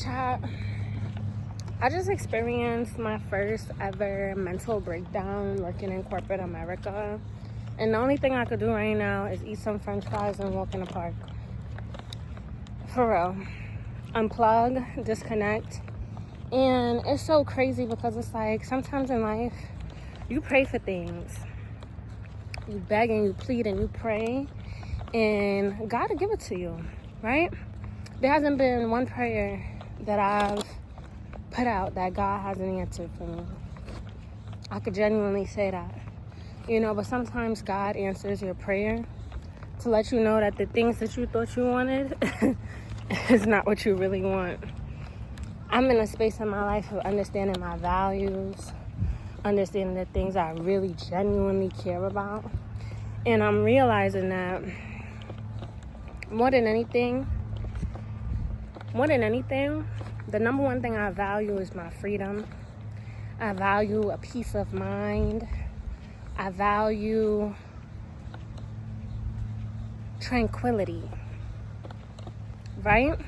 Chat. I just experienced my first ever mental breakdown working in corporate America. And the only thing I could do right now is eat some french fries and walk in the park. For real. Unplug, disconnect. And it's so crazy because it's like sometimes in life, you pray for things. You beg and you plead and you pray. And God will give it to you, right? There hasn't been one prayer that I've put out that God hasn't answered for me. I could genuinely say that. But sometimes God answers your prayer to let you know that the things that you thought you wanted is not what you really want. I'm in a space in my life of understanding my values, understanding the things I really genuinely care about. And I'm realizing that more than anything, the number one thing I value is my freedom. I value a peace of mind. I value tranquility, right?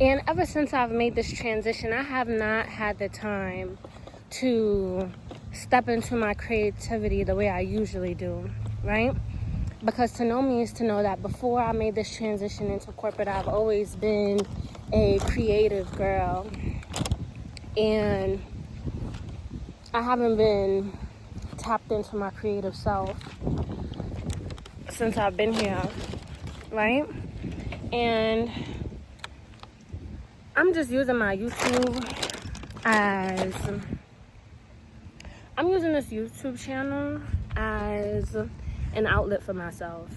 And ever since I've made this transition, I have not had the time to step into my creativity the way I usually do, right? Because to know me is to know that before I made this transition into corporate, I've always been a creative girl. And I haven't been tapped into my creative self since I've been here, right? And I'm just using my YouTube I'm using this YouTube channel as an outlet for myself,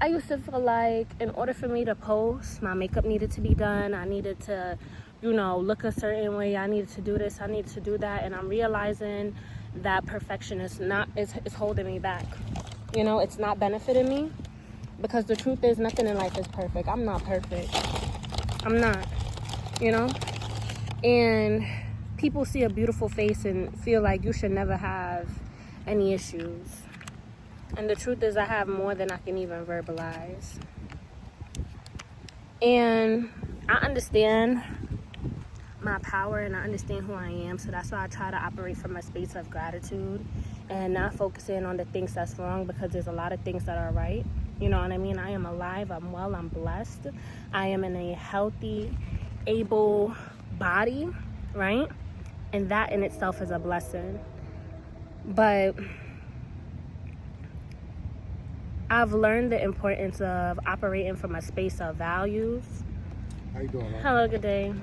I used to feel like in order for me to post, my makeup needed to be done. I needed to, look a certain way. I needed to do this. I needed to do that. And I'm realizing that perfection is holding me back. It's not benefiting me because the truth is nothing in life is perfect. I'm not perfect. I'm not, and people see a beautiful face and feel like you should never have any issues. And the truth is I have more than I can even verbalize. And I understand my power and I understand who I am. So that's why I try to operate from a space of gratitude and not focusing on the things that's wrong, because there's a lot of things that are right. You know what I mean? I am alive. I'm well. I'm blessed. I am in a healthy, able body, right? And that in itself is a blessing. But I've learned the importance of operating from a space of values. How you doing? Hello, good day.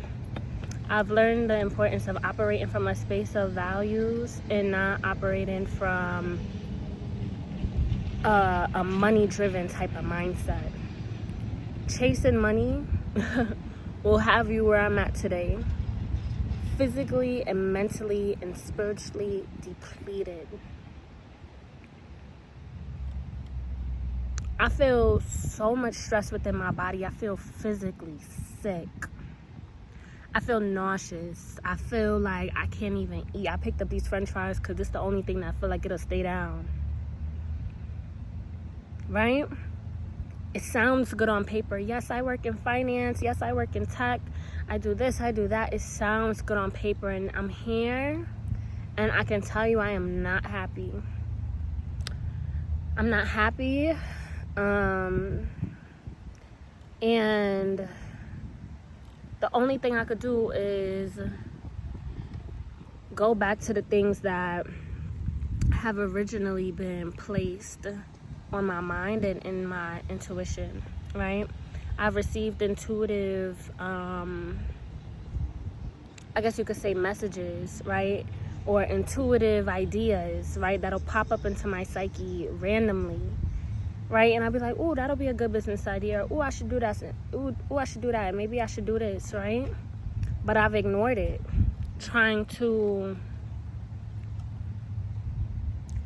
I've learned the importance of operating from a space of values and not operating from a money-driven type of mindset. Chasing money will have you where I'm at today, physically and mentally and spiritually depleted. I feel so much stress within my body. I feel physically sick. I feel nauseous. I feel like I can't even eat. I picked up these french fries because it's the only thing that I feel like it'll stay down. Right? It sounds good on paper. Yes, I work in finance. Yes, I work in tech. I do this, I do that. It sounds good on paper. And I'm here and I can tell you I am not happy. I'm not happy. And the only thing I could do is go back to the things that have originally been placed on my mind and in my intuition, right? I've received intuitive, I guess you could say messages, right? Or intuitive ideas, right? That'll pop up into my psyche randomly. Right? And I'll be like, oh, that'll be a good business idea. Oh, I should do that. Oh, I should do that. Maybe I should do this, right? But I've ignored it, trying to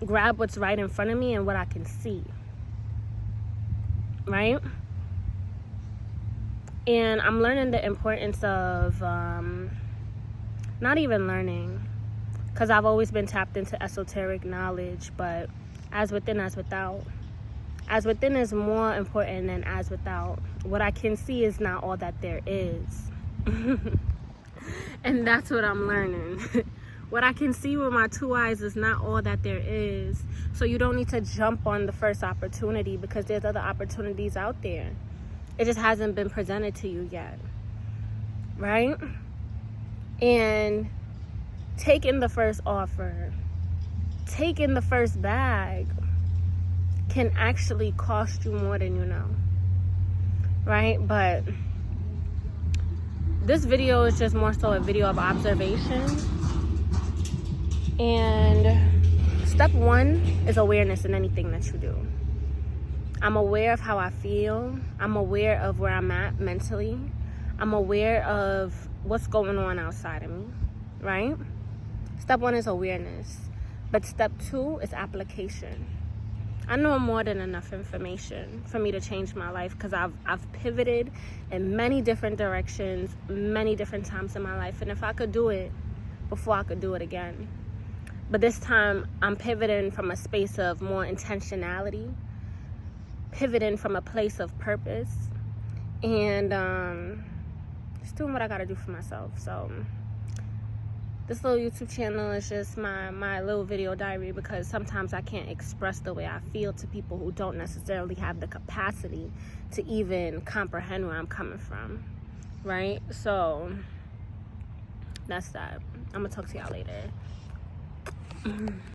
grab what's right in front of me and what I can see, right? And I'm learning the importance of, not even learning, because I've always been tapped into esoteric knowledge, but as within, as without. As within is more important than as without. What I can see is not all that there is. And that's what I'm learning. What I can see with my 2 eyes is not all that there is. So you don't need to jump on the first opportunity, because there's other opportunities out there. It just hasn't been presented to you yet, right? And taking the first offer, taking the first bag can actually cost you more than you know, right? But this video is just more so a video of observation. And step 1 is awareness in anything that you do. I'm aware of how I feel. I'm aware of where I'm at mentally. I'm aware of what's going on outside of me, right? Step 1 is awareness. But step 2 is application. I know more than enough information for me to change my life, because I've pivoted in many different directions, many different times in my life. And if I could do it before, I could do it again. But this time, I'm pivoting from a space of more intentionality, pivoting from a place of purpose, and just doing what I gotta do for myself. So this little YouTube channel is just my little video diary, because sometimes I can't express the way I feel to people who don't necessarily have the capacity to even comprehend where I'm coming from, right? So that's that. I'm gonna talk to y'all later.